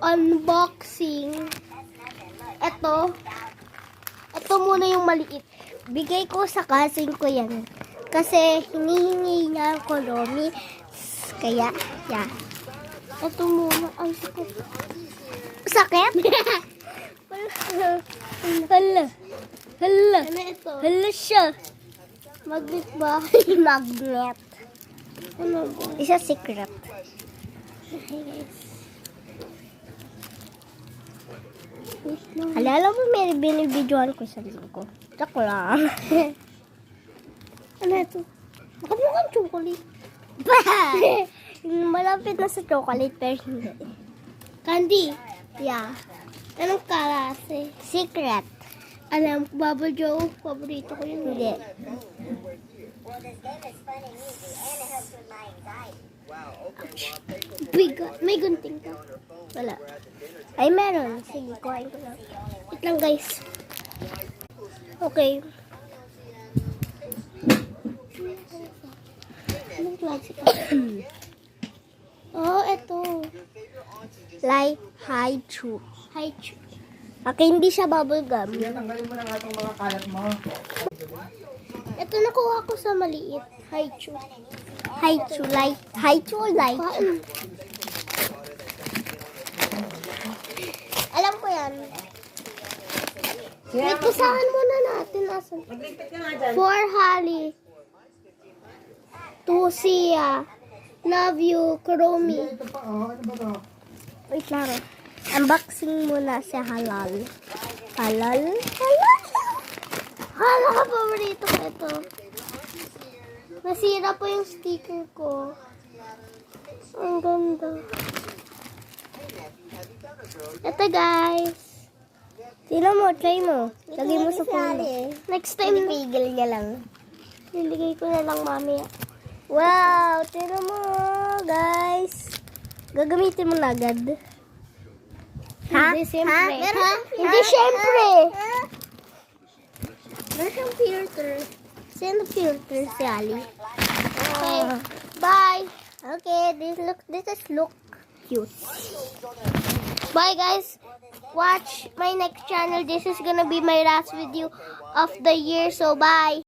unboxing. Ito muna yung maliit. Bigay ko sa cousin ko yan. Kasi hinihingi niya ako Romy. Kaya, yeah. Ito muna. Ang sakit. Sakit? Hala. Hala. Ano ito? Hala siya. Magnet ba? Magnet. Ano ba? Isa secret. Okay, guys. Alala mo, may binibidyoan ko sa linggo. Joke lang. Ano ito? Mukhang chocolate. Malapit na sa chocolate, pero hindi. Candy? Yeah. Anong klase? Secret. Alam, Bubble Joe, paborito ko yun. Hindi. May gunting ka. Wala. Ay, meron. Sige, kuhain ko lang. Wait lang, guys. Okay. Anong klase ka? Oh, eto. Like, Haichu. Haichu. Okay, hindi siya bubble gum. Tanggalin mo na nga itong mga kalat mo. Ito nakuha ko sa maliit. Haichu. Haichu, like. Haichu or like? Alam ko yan. Wait, kusahan muna natin. Asan? Magligpit ka nga dyan. For Holly. To Sia. Love you, Kuromi. Ito pa, oh. Ano ba to? Wait lang. Unboxing muna si Halal. Halal? Halal? Halal, paborito ko ito. Nasira po yung sticker ko. Ang ganda. Ito guys. Sino mo? Try mo. Lagay mo sa phone. Next time. Pigil niya lang. Niligay ko na lang mamaya. Wow! Tino mo guys. Gagamitin mo na agad. Ha? Hindi siyempre. Ha? Hindi siyempre. Meron siyang filter. Sino filter si Ali? Okay. Bye. Okay. This is look cute. Bye guys. Watch my next channel. This is gonna be my last video of the year. So bye.